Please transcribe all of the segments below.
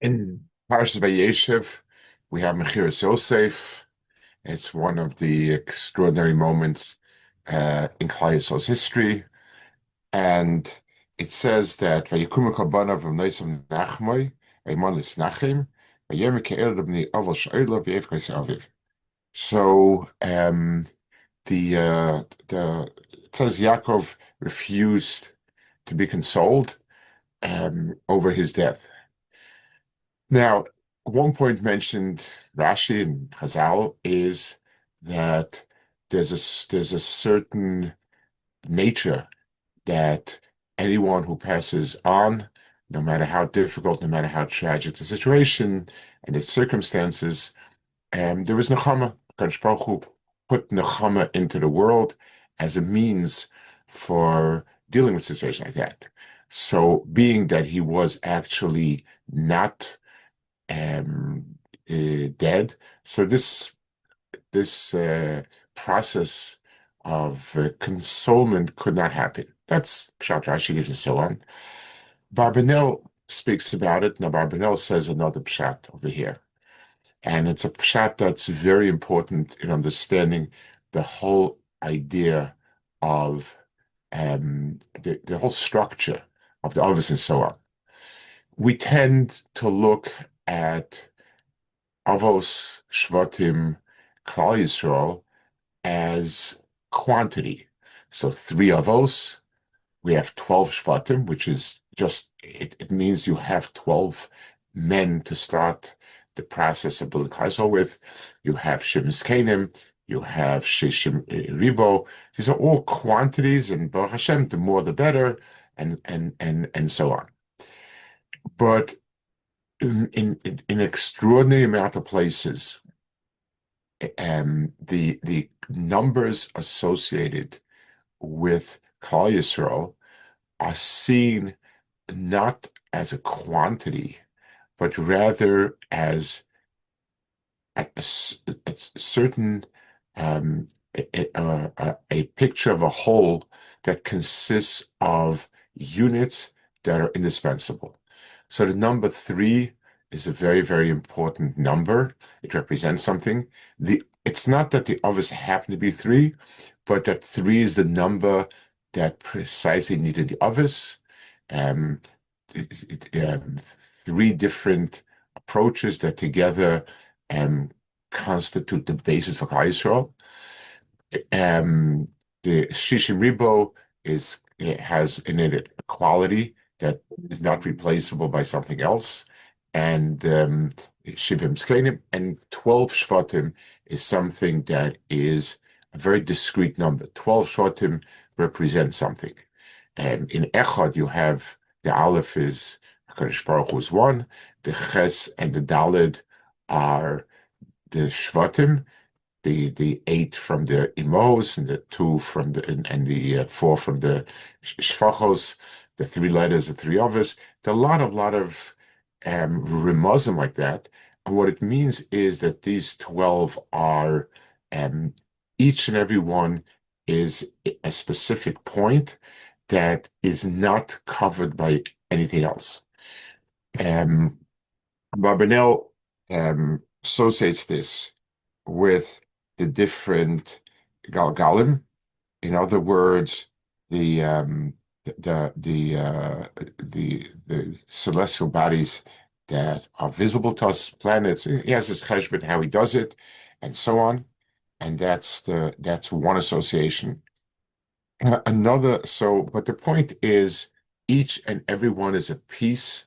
In Parshas Vayeishev, we have Mechiras Yosef. It's one of the extraordinary moments in Klal Yisrael's history, and it says that Vayikumu Kabanav V'Noisam Nachmoi Eimon Lisnachim Vayem Ke'el B'nei Aval Sha'ila V'Yevkais Aviv. So the it says Yaakov refused to be consoled over his death. Now, one point mentioned Rashi and Chazal is that there's a certain nature that anyone who passes on, no matter how difficult, no matter how tragic the situation and its circumstances, there is nechama. HaKadosh Baruch Hu put nechama into the world as a means for dealing with a situation like that. So, being that he was actually not um, dead. So this process of consolement could not happen. That's Pshat Rashi gives and so on. Barbanel speaks about it. Now Barbanel says another Pshat over here. And it's a Pshat that's very important in understanding the whole idea of the whole structure of the Ovis and so on. We tend to look at Avos, Shvatim, Klal Yisrael as quantity. So 3 Avos, we have 12 Shvatim, which is just, it means you have 12 men to start the process of building Klal Yisrael with. You have Shem Kenim, you have Sheshim Ribo. These are all quantities, and Baruch Hashem, the more the better, and so on. But in extraordinary amount of places, the numbers associated with Klal Yisrael are seen not as a quantity, but rather as a certain a picture of a whole that consists of units that are indispensable. So the number 3 is a very, very important number. It represents something. It's not that the others happen to be 3, but that 3 is the number that precisely needed the others. Um, 3 different approaches that together constitute the basis for Klal Yisrael. The Shishim Ribo has in it a quality that is not replaceable by something else. And Shivim Skenim and 12 Shvatim is something that is a very discrete number. 12 Shvatim represent something. In Echad, you have the Aleph is HaKadosh Baruch Hu is 1, the Ches and the Daled are the Shvatim, the 8 from the Imos and the 2 from the and the 4 from the Shfachos, the 3 letters, the 3 others. There are a lot of remuzim like that. And what it means is that these 12 are each and every one is a specific point that is not covered by anything else. Barbanel associates this with the different galgalim. In other words, the celestial bodies that are visible to us, planets. He has his cheshbon, how he does it, and so on. And that's one association. But the point is, each and every one is a piece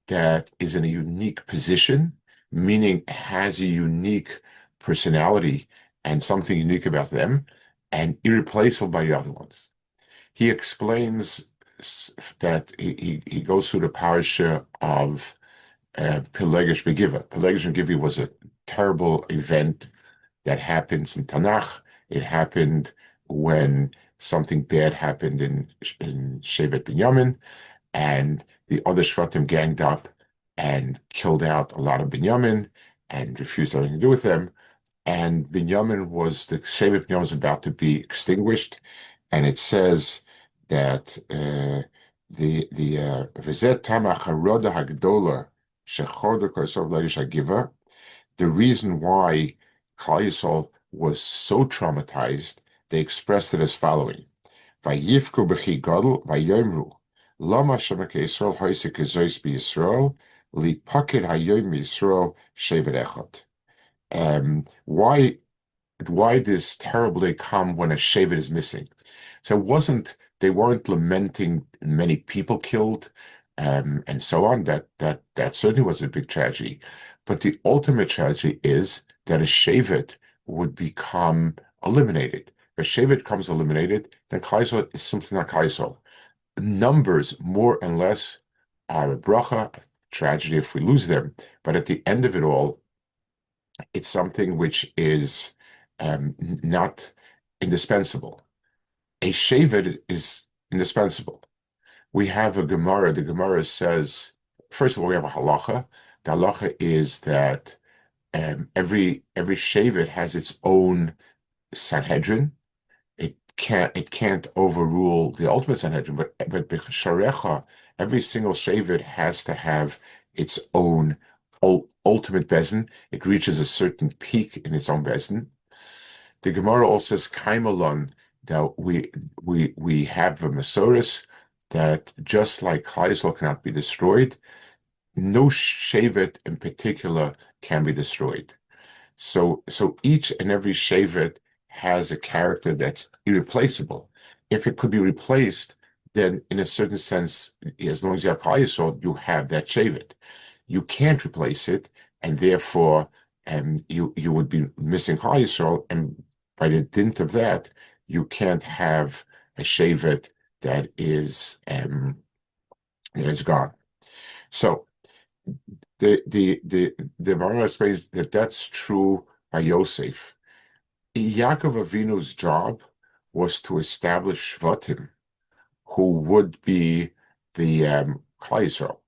that is in a unique position, meaning has a unique personality and something unique about them, and irreplaceable by the other ones. He explains that he goes through the parasha of Pelegish Begiva. Pelegish Begiva was a terrible event that happens in Tanakh. It happened when something bad happened in Shevet Binyamin, and the other Shvatim ganged up and killed out a lot of Binyamin and refused anything to do with them. And the Shevet Binyamin was about to be extinguished, and it says that the V'zet Tamach Haroda Hagdola The reason why Klal Yisrael was so traumatized, they expressed it as following: Vayivku b'chi gadol vayomru lama shema keYisrael hoise kezois b'Yisrael li pakid hayom Yisrael shevet echad. Why this terrible day come when a shevet is missing? So they weren't lamenting many people killed, and so on. That certainly was a big tragedy. But the ultimate tragedy is that a shevet would become eliminated. If a shevet becomes eliminated, then Klal Yisrael is simply not Klal Yisrael. Numbers, more and less, are a bracha, a tragedy if we lose them. But at the end of it all, it's something which is not indispensable. A shevet is indispensable. We have a Gemara. The Gemara says, first of all, we have a halacha. The halacha is that every shevet has its own Sanhedrin. It can't overrule the ultimate Sanhedrin, but b'sharecha, every single shevet has to have its own ultimate bezin. It reaches a certain peak in its own bezin. The Gemara also says kaimalon, that we have a Masoris that just like Klal Yisrael cannot be destroyed, no shevet in particular can be destroyed. So each and every shevet has a character that's irreplaceable. If it could be replaced, then in a certain sense, as long as you have Klal Yisrael, you have that shevet. You can't replace it, and therefore you would be missing Klal Yisrael, and by the dint of that, you can't have a shevet that is gone. So the Gemara explains that that's true by Yosef. Yaakov Avinu's job was to establish Shvatim, who would be the Klal Yisrael.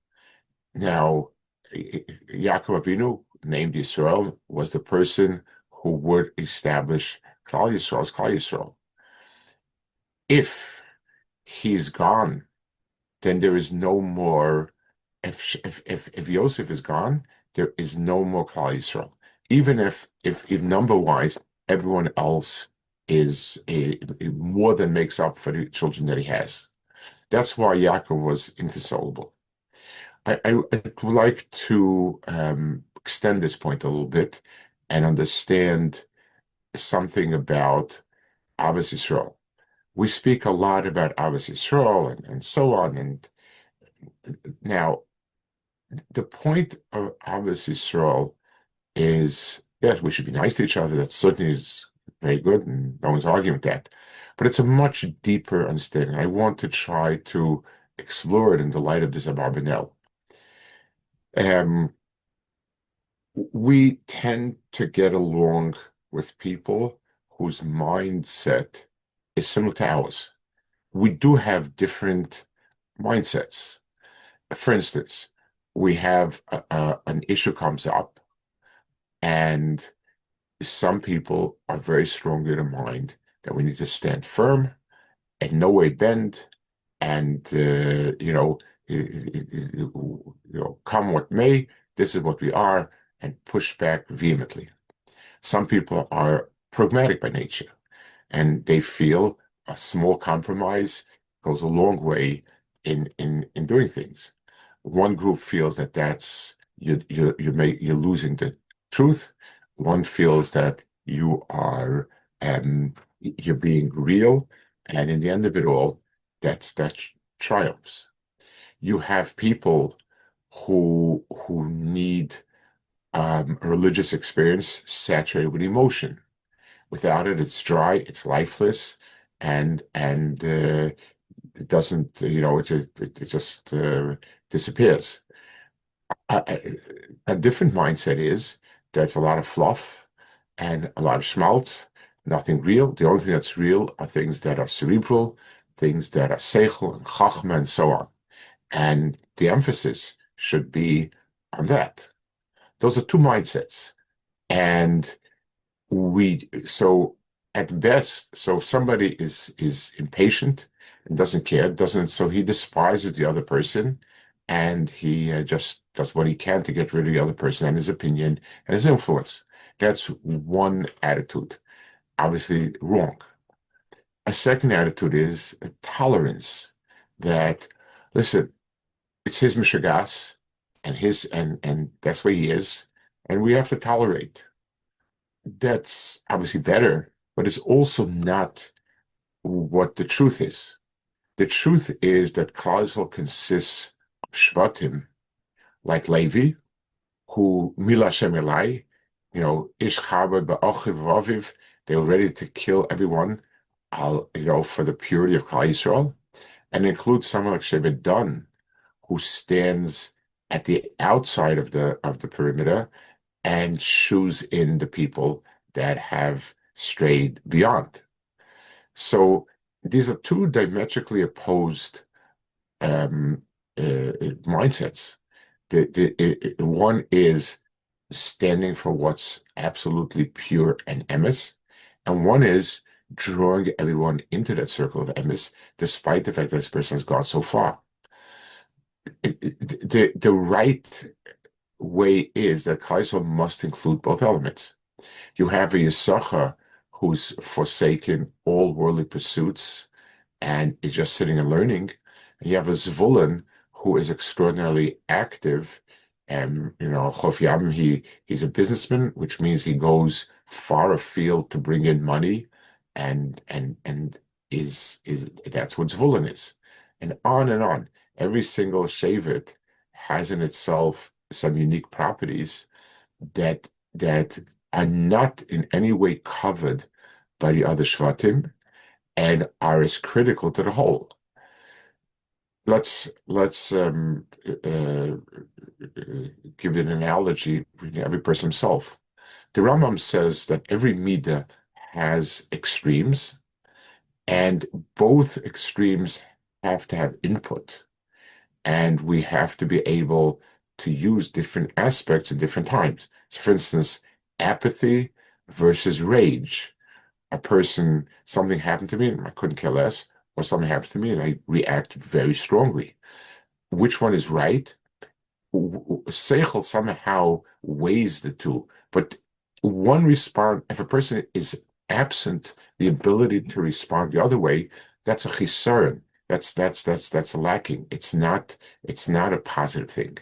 Now, Yaakov Avinu, named Yisrael, was the person who would establish Klal Yisrael as Klal Yisrael. If he's gone, then there is no more. If Yosef is gone, there is no more Klal Yisrael. Even if number wise everyone else is more than makes up for the children that he has. That's why Yaakov was inconsolable. I would like to extend this point a little bit and understand something about Ahavas Yisrael. We speak a lot about Ahavas Yisrael and so on. And now, the point of Ahavas Yisrael is, yes, we should be nice to each other. That certainly is very good, and no one's arguing with that. But it's a much deeper understanding. I want to try to explore it in the light of this Abarbanel. We tend to get along with people whose mindset is similar to ours. We do have different mindsets. For instance, we have an issue comes up, and some people are very strongly in mind that we need to stand firm and no way bend, and come what may, this is what we are, and push back vehemently. Some people are pragmatic by nature, and they feel a small compromise goes a long way in doing things. One group feels that that's you're losing the truth. One feels that you're being real, and in the end of it all, that triumphs. You have people who need a religious experience saturated with emotion. Without it, it's dry, it's lifeless, and it doesn't, it just disappears. A different mindset is that's a lot of fluff and a lot of schmaltz, nothing real. The only thing that's real are things that are cerebral, things that are seichel and chachma and so on. And the emphasis should be on that. Those are two mindsets. And so at best, so if somebody is impatient and doesn't care, so he despises the other person, and he just does what he can to get rid of the other person and his opinion and his influence. That's one attitude, obviously wrong. A second attitude is a tolerance that, listen, it's his mishagas and and that's where he is, and we have to tolerate. That's obviously better, but it's also not what the truth is. The truth is that Klal Yisrael consists of Shvatim, like Levi, who Mila Shem Elai, Ish Chaber Ba'ochiv Vaviv, they were ready to kill everyone, for the purity of Klal Yisrael, and includes someone like Shevet Dan, who stands at the outside of the perimeter and shoes in the people that have strayed beyond. So these are two diametrically opposed um, mindsets. One is standing for what's absolutely pure and emes, and one is drawing everyone into that circle of emes, despite the fact that this person has gone so far. The right way is that Klal must include both elements. You have a Yisachar who's forsaken all worldly pursuits and is just sitting and learning. And you have a Zvulun who is extraordinarily active. And, Chof Yam, he's a businessman, which means he goes far afield to bring in money, and is that's what Zvulun is. And on and on. Every single Shevet has in itself some unique properties that are not in any way covered by the other Shvatim and are as critical to the whole. Let's give an analogy with every person himself. The Rambam says that every midah has extremes, and both extremes have to have input, and we have to be able to use different aspects at different times. So, for instance, apathy versus rage. Something happened to me and I couldn't care less, or something happened to me and I reacted very strongly. Which one is right? Seichel somehow weighs the two, but if a person is absent the ability to respond the other way, that's a chisaron. That's lacking. It's not a positive thing.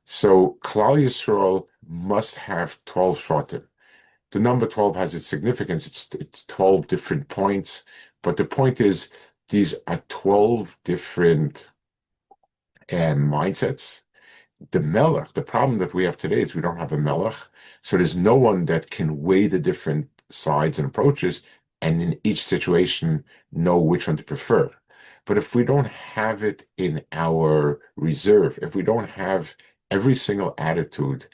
So Klal Yisrael must have 12 shvatim. The number 12 has its significance. It's 12 different points. But the point is, these are 12 different mindsets. The melech, the problem that we have today is we don't have a melech. So there's no one that can weigh the different sides and approaches and in each situation know which one to prefer. But if we don't have it in our reserve, if we don't have every single attitude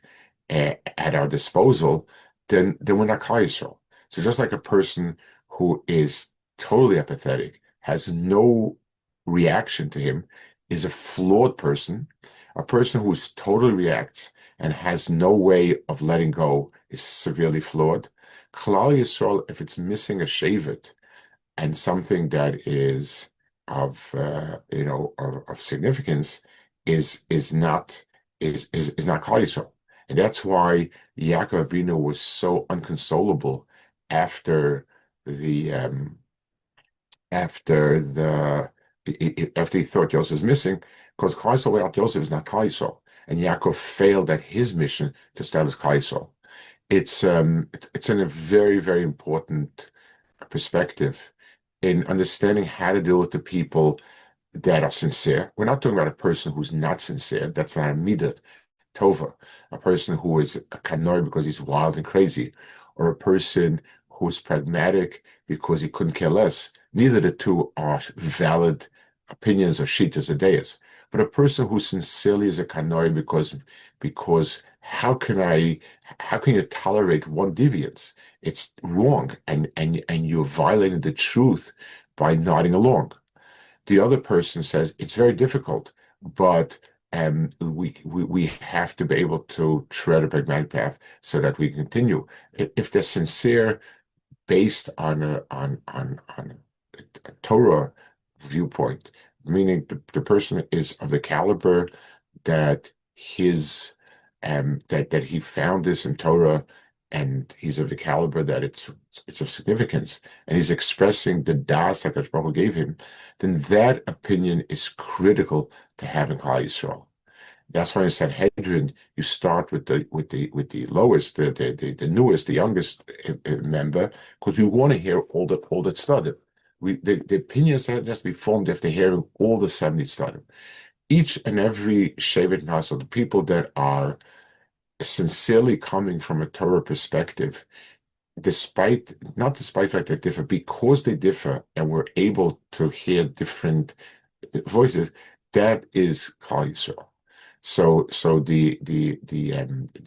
at our disposal, then we're not Klal Yisrael. So just like a person who is totally apathetic, has no reaction to him, is a flawed person. A person who totally reacts and has no way of letting go is severely flawed. Klal Yisrael, if it's missing a shevet and something that is of significance, is not Klal Yisrael. And that's why Yaakov Avinu was so unconsolable after the after the after he thought Yosef was missing, because Klal Yisrael without Yosef is not Klal Yisrael, and Yaakov failed at his mission to establish Klal Yisrael. It's in a very, very important perspective in understanding how to deal with the people that are sincere. We're not talking about a person who's not sincere. That's not a midah tova. A person who is a kanoi because he's wild and crazy, or a person who is pragmatic because he couldn't care less. Neither the two are valid opinions or shitas or deis. But a person who sincerely is a kanoi because how can you tolerate one deviance? It's wrong, and you're violating the truth by nodding along. The other person says it's very difficult, but we have to be able to tread a pragmatic path so that we continue. If they're sincere, based on a Torah viewpoint, meaning the person is of the caliber that that he found this in Torah, and he's of the caliber that it's of significance, and he's expressing the das that Hakadosh Baruch Hu gave him, then that opinion is critical to have in Klal Yisrael. That's why in Sanhedrin you start with the lowest, the newest, the youngest member, because we want to hear all the tzaddim. The opinions that has to be formed after hearing all the 70 tzaddim. Each and every Shevet and household, the people that are sincerely coming from a Torah perspective, not despite the fact that they differ, because they differ and we're able to hear different voices, that is Klal Yisrael. So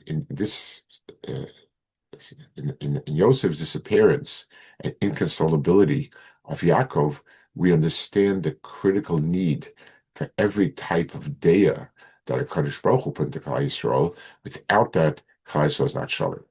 in this uh, in Yosef's disappearance and inconsolability of Yaakov, we understand the critical need for every type of daya that a Kadosh Baruch Hu put into Klal Yisrael. Without that, Klal Yisrael is not shalom.